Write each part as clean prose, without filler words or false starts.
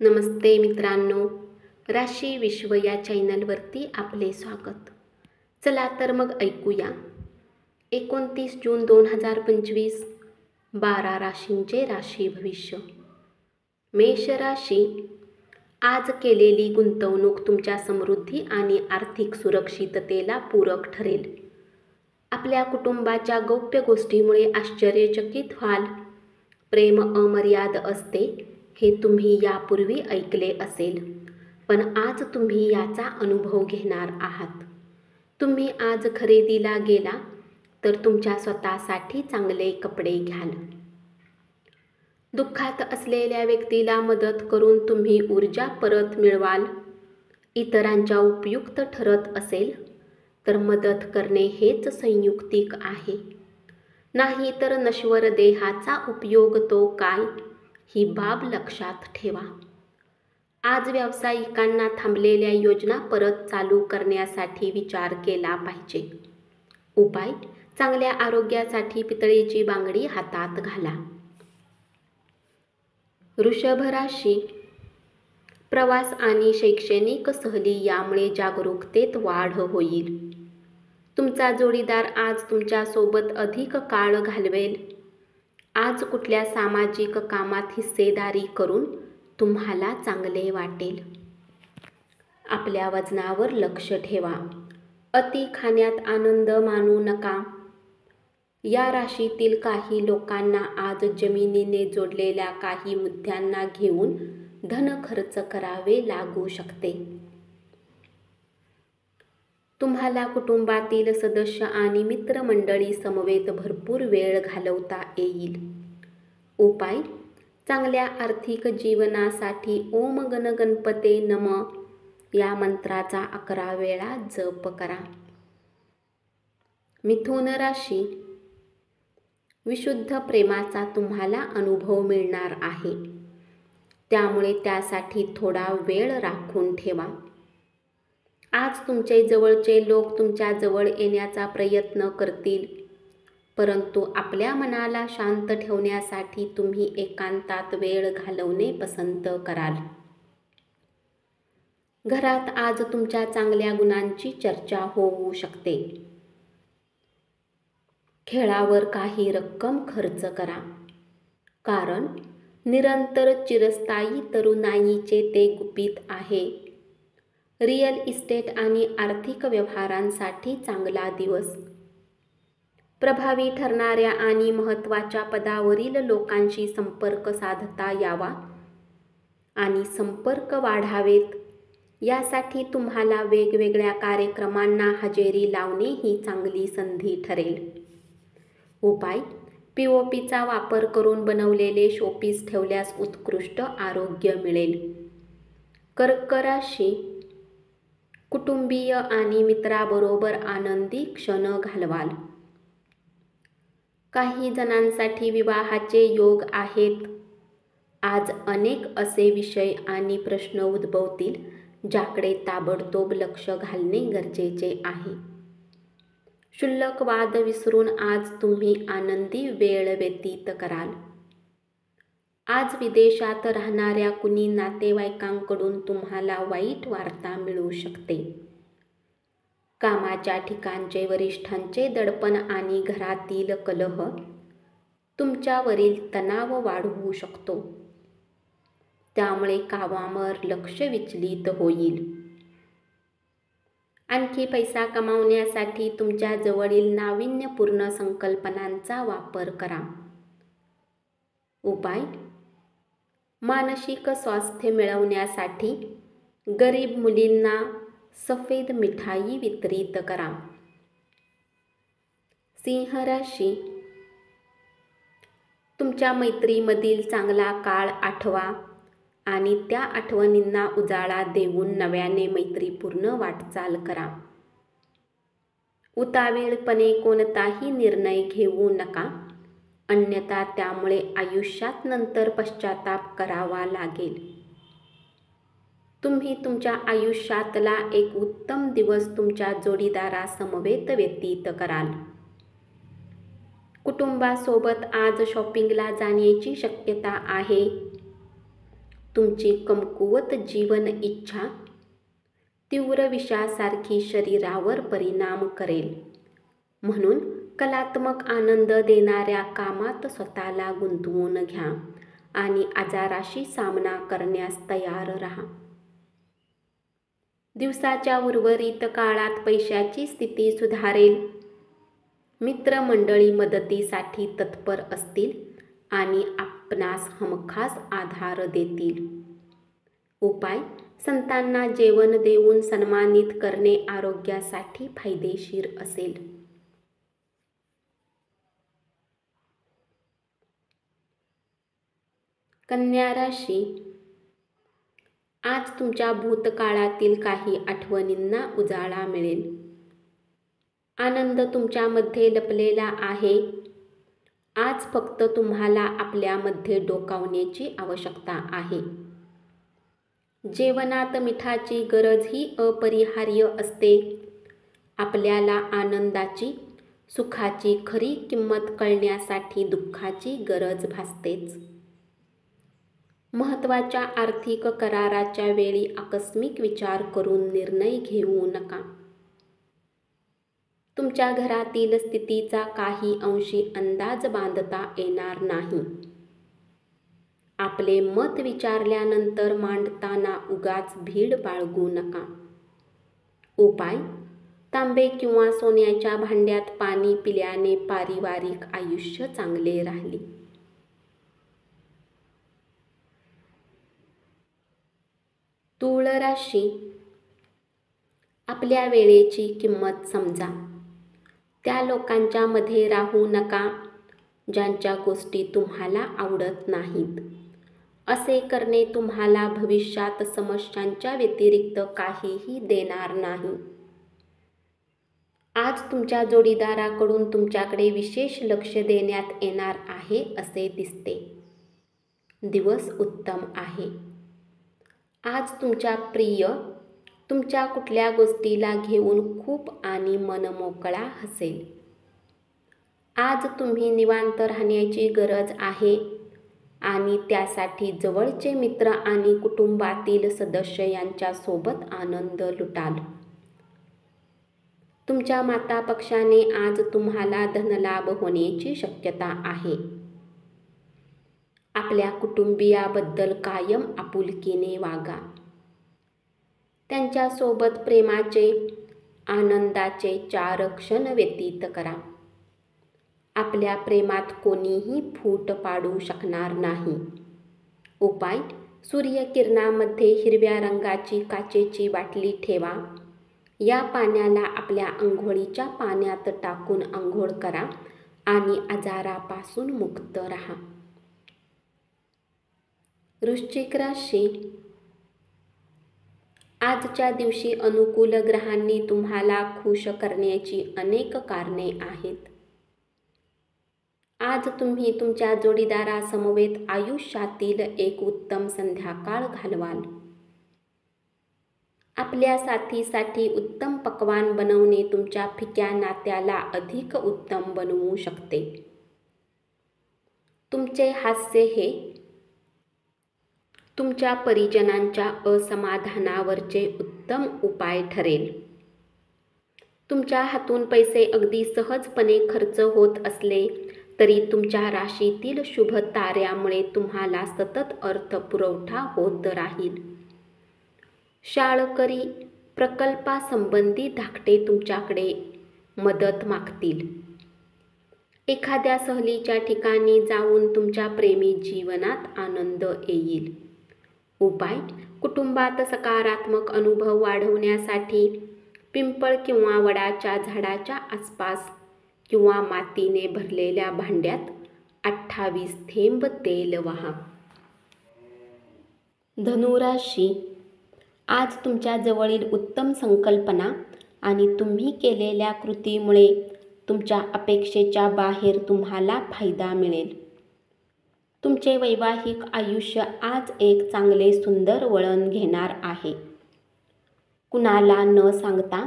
नमस्ते मित्रांनो, राशी विश्व या चॅनलवरती आपले स्वागत. चला तर मग ऐकूया 29 जून 2025 12 राशींचे राशी भविष्य. मेष राशी, आज केलेली गुंतवणूक तुमच्या समृद्धी आणि आर्थिक सुरक्षिततेला पूरक ठरेल. आपल्या कुटुंबाच्या गौप्य गोष्टीमुळे आश्चर्यचकित व्हाल. प्रेम अमर्याद असते हे तुम्ही यापूर्वी ऐकले असेल, पण आज तुम्ही याचा अनुभव घेणार आहात. तुम्ही आज खरेदीला गेला तर तुमच्या स्वतःसाठी चांगले कपडे घ्याल. दुःखात असलेल्या व्यक्तीला मदत करून तुम्ही ऊर्जा परत मिळवाल. इतरांच्या उपयुक्त ठरत असेल तर मदत करणे हेच संयुक्तिक आहे. नाही तर नश्वर देहाचा उपयोग तो काय, ही बाब लक्षात ठेवा. आज व्यावसायिकांना थांबलेल्या योजना परत चालू करण्यासाठी विचार केला पाहिजे. उपाय: चांगल्या आरोग्यासाठी पितळेची बांगडी हातात घाला. वृषभ राशी, प्रवास आणि शैक्षणिक सहली यामुळे जागरूकतेत वाढ होईल. तुमचा जोडीदार आज तुमच्या सोबत अधिक काळ घालवेल. आज कुठल्या सामाजिक कामात हिस्सेदारी करून तुम्हाला चांगले वाटेल. आपल्या वजनावर लक्ष ठेवा. अति खाण्यात आनंद मानू नका. या राशीतील काही लोकांना आज जमिनीने जोडलेल्या काही मुद्द्यांना घेऊन धन खर्च करावे लागू शकते. तुम्हाला कुटुंबातील सदस्य आणि मित्रमंडळी समवेत भरपूर वेळ घालवता येईल. उपाय: चांगल्या आर्थिक जीवनासाठी ओम गण गणपते नमः या मंत्राचा 11 वेळा जप करा. मिथुन राशी, विशुद्ध प्रेमाचा तुम्हाला अनुभव मिळणार आहे, त्यामुळे त्यासाठी थोडा वेळ राखून ठेवा. आज तुमचे जवळचे लोक तुमच्या जवळ येण्याचा प्रयत्न करतील, परंतु आपल्या मनाला शांत ठेवण्यासाठी तुम्ही एकांतात वेळ घालवणे पसंत कराल. घरात आज तुमच्या चांगल्या गुणांची चर्चा होऊ शकते. खेळावर काही रक्कम खर्च करा, कारण निरंतर चिरस्थायी तरुणाईचे ते गुपित आहे. रिअल इस्टेट आणि आर्थिक व्यवहारांसाठी चांगला दिवस. प्रभावी ठरणाऱ्या आणि महत्त्वाच्या पदावरील लोकांशी संपर्क साधता यावा आणि संपर्क वाढावेत, यासाठी तुम्हाला वेगवेगळ्या कार्यक्रमांना हजेरी लावणे ही चांगली संधी ठरेल. उपाय: पीओपीचा वापर करून बनवलेले शोपीस ठेवल्यास उत्कृष्ट आरोग्य मिळेल. कर्क राशी, कुटुंबीय आणि मित्राबरोबर आनंदी क्षण घालवाल. काही जणांसाठी विवाहाचे योग आहेत. आज अनेक असे विषय आणि प्रश्न उद्भवतील ज्याकडे ताबडतोब लक्ष घालणे गरजेचे आहे. क्षुल्लक वाद विसरून आज तुम्ही आनंदी वेळ व्यतीत कराल. आज विदेशात राहणाऱ्या कुणी नातेवाईकांकडून तुम्हाला वाईट वार्ता मिळू शकते. कामाच्या ठिकाणचे वरिष्ठांचे दडपण आणि घरातील कलह तुमच्यावरील तणाव वाढवू शकतो, त्यामुळे कामावर लक्ष विचलित होईल. आणखी पैसा कमावण्यासाठी तुमच्या जवळील नाविन्यपूर्ण संकल्पनांचा वापर करा. उपाय: मानसिक स्वास्थ्य मिळवण्यासाठी गरीब मुलींना सफेद मिठाई वितरित करा. सिंह राशी, तुमच्या मैत्रीमधील चांगला काळ आठवा आणि त्या आठवणींना उजाळा देऊन नव्याने मैत्रीपूर्ण वाटचाल करा. उतावीळपणे कोणताही निर्णय घेऊ नका, अन्यथा त्यामुळे आयुष्यात नंतर पश्चाताप करावा लागेल. तुम्ही तुमच्या आयुष्यातला एक उत्तम दिवस तुमच्या जोडीदारासमवेत व्यतीत कराल. कुटुंबासोबत आज शॉपिंगला जाण्याची शक्यता आहे. तुमची कमकुवत जीवन इच्छा तीव्र विषासारखी शरीरावर परिणाम करेल. म्हणून कलात्मक आनंद देणाऱ्या कामात स्वतःला गुंतवून घ्या आणि आजाराशी सामना करण्यास तयार राहा. दिवसाच्या उर्वरित काळात पैशाची स्थिती सुधारेल. मित्रमंडळी मदतीसाठी तत्पर असतील आणि आपणास हमखास आधार देतील. उपाय: संतांना जेवण देऊन सन्मानित करणे आरोग्यासाठी फायदेशीर असेल. कन्या राशी, आज तुमच्या भूतकाळातील काही आठवणींना उजाळा मिळेल. आनंद तुमच्यामध्ये लपलेला आहे. आज फक्त तुम्हाला आपल्यामध्ये डोकावण्याची आवश्यकता आहे. जेवणात मिठाची गरज ही अपरिहार्य असते. आपल्याला आनंदाची, सुखाची खरी किंमत कळण्यासाठी दुःखाची गरज भासतेच. महत्त्वाच्या आर्थिक कराराच्या वेळी आकस्मिक विचार करून निर्णय घेऊ नका. तुमच्या घरातील स्थितीचा काही अंशी अंदाज बांधता येणार नाही. आपले मत विचारल्यानंतर मांडताना उगाच भीड बाळगू नका. उपाय: तांबे किंवा सोन्याच्या भांड्यात पाणी पिल्याने पारिवारिक आयुष्य चांगले राहील. तूळ राशी, आपल्या वेळेची किंमत समजा. त्या लोकांच्या मध्ये राहू नका ज्यांच्या गोष्टी तुम्हाला आवडत नाहीत. असे करणे तुम्हाला भविष्यात समस्यांच्या व्यतिरिक्त काहीही देणार नाही. आज तुमच्या जोडीदाराकडून तुमच्याकडे विशेष लक्ष देण्यात येणार आहे असे दिसते. दिवस उत्तम आहे. आज तुमच्या प्रिय तुमच्या कुठल्या गोष्टीला घेऊन खूप आणि मनमोकळा हसेल. आज तुम्ही निवांत राहण्याची गरज आहे आणि त्यासाठी जवळचे मित्र आणि कुटुंबातील सदस्य यांच्या सोबत आनंद लुटाल. तुमच्या माता पक्षाने आज तुम्हाला धनलाभ होण्याची शक्यता आहे. आपल्या कुटुंबियाबद्दल कायम आपुलकीने वागा. त्यांच्यासोबत प्रेमाचे, आनंदाचे 4 क्षण व्यतीत करा. आपल्या प्रेमात कोणीही फूट पाडू शकणार नाही. उपाय: सूर्यकिरणामध्ये हिरव्या रंगाची काचेची बाटली ठेवा. या पाण्याला आपल्या अंघोळीच्या पाण्यात टाकून अंघोळ करा आणि आजारापासून मुक्त राहा. वृश्चिक राशी, आजच्या दिवशी अनुकूल ग्रहांनी तुम्हाला खुश करण्याची अनेक कारणे आहेत. आज तुम्ही तुमच्या जोडीदारासमवेत आयुष्यातील एक उत्तम संध्याकाळ घालवाल. आपल्या साथीसाठी उत्तम पक्वान बनवणे तुमच्या फिक्या नात्याला अधिक उत्तम बनवू शकते. तुमचे हास्य हे तुमच्या परिजनांच्या असमाधानावरचे उत्तम उपाय ठरेल. तुमच्या हातून पैसे अगदी सहजपणे खर्च होत असले तरी तुमच्या राशीतील शुभ ताऱ्यामुळे तुम्हाला सतत अर्थपुरवठा होत राहील. शाळकरी प्रकल्पासंबंधी धाकटे तुमच्याकडे मदत मागतील. एखाद्या सहलीच्या ठिकाणी जाऊन तुमच्या प्रेमी जीवनात आनंद येईल. उपाय: कुटुंबात सकारात्मक अनुभव वाढवण्यासाठी पिंपळ किंवा वडाच्या झाडाच्या आसपास किंवा मातीने भरलेल्या भांड्यात 28 थेंब तेल वहा. धनुराशी, आज तुमच्या जवळील उत्तम संकल्पना आणि तुम्ही केलेल्या कृतीमुळे तुमच्या अपेक्षेच्या बाहेर तुम्हाला फायदा मिळेल. तुमचे वैवाहिक आयुष्य आज एक चांगले सुंदर वळण घेणार आहे. कुणाला न सांगता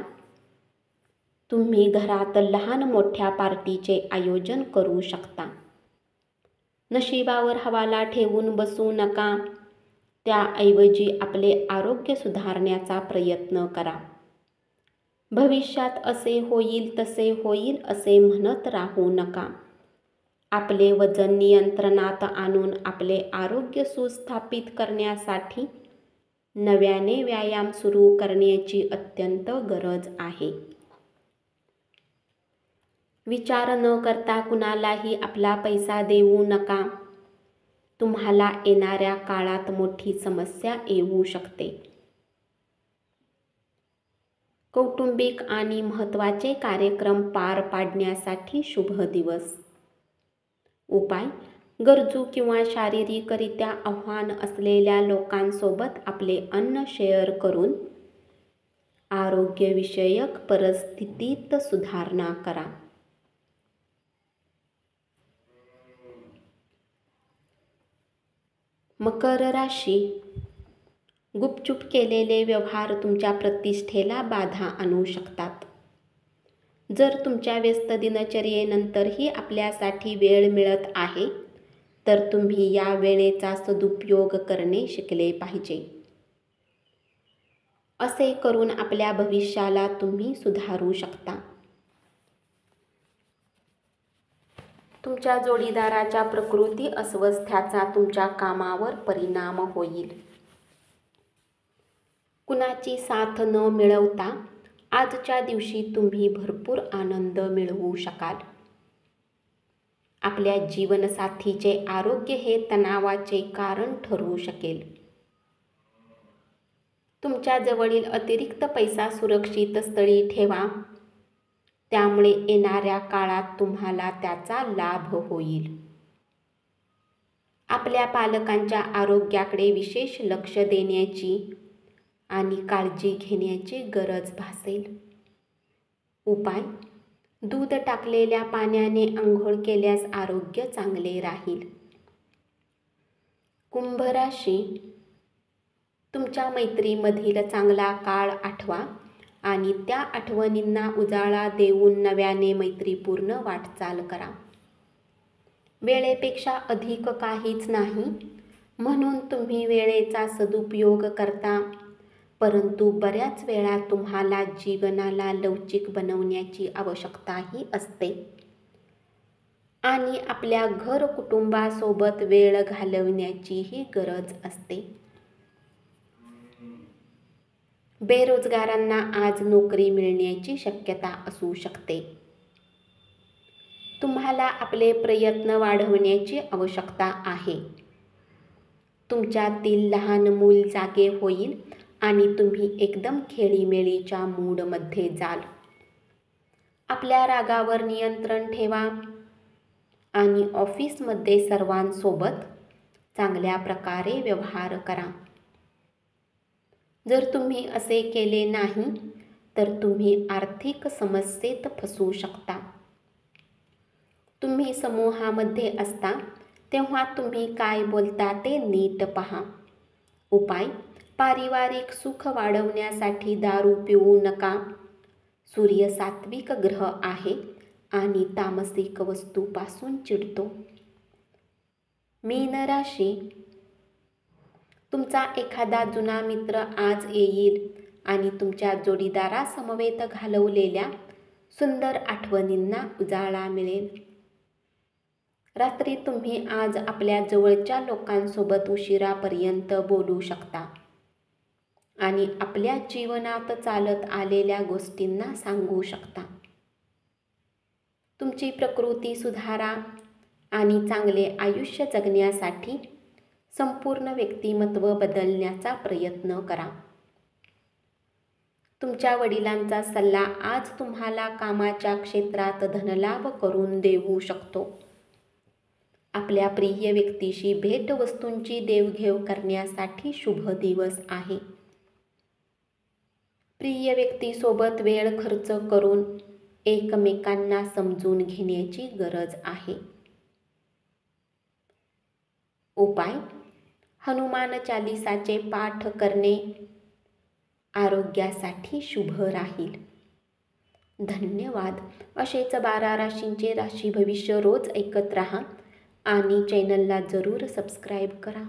तुम्ही घरात लहान मोठ्या पार्टीचे आयोजन करू शकता. नशिबावर हवाला ठेवून बसू नका. त्याऐवजी आपले आरोग्य सुधारण्याचा प्रयत्न करा. भविष्यात असे होईल तसे होईल असे म्हणत राहू नका. आपले वजन नियंत्रणात आणून आपले आरोग्य सुस्थापित करण्यासाठी नव्याने व्यायाम सुरू करण्याची अत्यंत गरज आहे. विचार न करता कुणालाही आपला पैसा देऊ नका. तुम्हाला येणाऱ्या काळात मोठी समस्या येऊ शकते. कौटुंबिक आणि महत्त्वाचे कार्यक्रम पार पाडण्यासाठी शुभ दिवस. उपाय: गरजू किंवा शारीरिकरित्या आव्हान असलेल्या लोकांसोबत आपले अन्न शेअर करून आरोग्यविषयक परिस्थितीत सुधारणा करा. मकर राशी. गुपचूप केलेले व्यवहार तुमच्या प्रतिष्ठेला बाधा आणू शकतात. जर तुमच्या व्यस्त दिनचर्येनंतरही आपल्यासाठी वेळ मिळत आहे तर तुम्ही या वेळेचा सदुपयोग करणे शिकले पाहिजे. असे करून आपल्या भविष्याला तुम्ही सुधारू शकता. तुमच्या जोडीदाराच्या प्रकृती अस्वस्थ्याचा तुमच्या कामावर परिणाम होईल. कुणाची साथ न मिळवता आजच्या दिवशी तुम्ही भरपूर आनंद मिळवू शकाल. आपल्या जीवनसाथीचे आरोग्य हे तणावाचे कारण ठरू शकेल. तुमच्या जवळील अतिरिक्त पैसा सुरक्षित स्थळी ठेवा. त्यामुळे येणाऱ्या काळात तुम्हाला त्याचा लाभ होईल. आपल्या पालकांच्या आरोग्याकडे विशेष लक्ष देण्याची आणि काळजी घेण्याची गरज भासेल. उपाय: दूध टाकलेल्या पाण्याने आंघोळ केल्यास आरोग्य चांगले राहील. कुंभ राशी. तुमच्या मैत्रीमधील चांगला काळ आठवा आणि त्या आठवणींना उजाळा देऊन नव्याने मैत्रीपूर्ण वाटचाल करा. वेळेपेक्षा अधिक काहीच नाही म्हणून तुम्ही वेळेचा सदुपयोग करता, परंतु बऱ्याच वेळा तुम्हाला जीवनाला लवचिक बनवण्याची आवश्यकताही असते आणि आपल्या घर कुटुंबासोबत वेळ घालवण्याचीही गरज असते. बेरोजगारांना आज नोकरी मिळण्याची शक्यता असू शकते. तुम्हाला आपले प्रयत्न वाढवण्याची आवश्यकता आहे. तुमच्यातील लहान मूल जागे होईल आणि तुम्ही एकदम खेळीमेळीच्या मूडमध्ये जाल. आपल्या रागावर नियंत्रण ठेवा आणि ऑफिसमध्ये सर्वांसोबत चांगल्या प्रकारे व्यवहार करा. जर तुम्ही असे केले नाही तर तुम्ही आर्थिक समस्येत फसू शकता. तुम्ही समूहामध्ये असता तेव्हा तुम्ही काय बोलता ते नीट पहा. उपाय: पारिवारिक सुख वाढवण्यासाठी दारू पिऊ नका. सूर्य सात्विक ग्रह आहे आणि तामसिक वस्तूपासून चिडतो. मीन राशी. तुमचा एखादा जुना मित्र आज येईल आणि तुमच्या जोडीदारासमवेत घालवलेल्या सुंदर आठवणींना उजाळा मिळेल. रात्री तुम्ही आज आपल्या जवळच्या लोकांसोबत उशिरापर्यंत बोलू शकता आणि आपल्या जीवनात चालत आलेल्या गोष्टींना सांगू शकता. तुमची प्रकृती सुधारा आणि चांगले आयुष्य जगण्यासाठी संपूर्ण व्यक्तिमत्व बदलण्याचा प्रयत्न करा. तुमच्या वडिलांचा सल्ला आज तुम्हाला कामाच्या क्षेत्रात धनलाभ करून देऊ शकतो. आपल्या प्रिय व्यक्तीशी भेटवस्तूंची देवघेव करण्यासाठी शुभ दिवस आहे. प्रिय व्यक्तीसोबत वेळ खर्च करून एकमेकांना समजून घेण्याची गरज आहे. उपाय: हनुमान चालीसाचे पाठ करणे आरोग्यासाठी शुभ राहील. धन्यवाद. असेच 12 राशींचे राशी भविष्य रोज ऐकत राहा आणि चॅनलला जरूर सबस्क्राईब करा.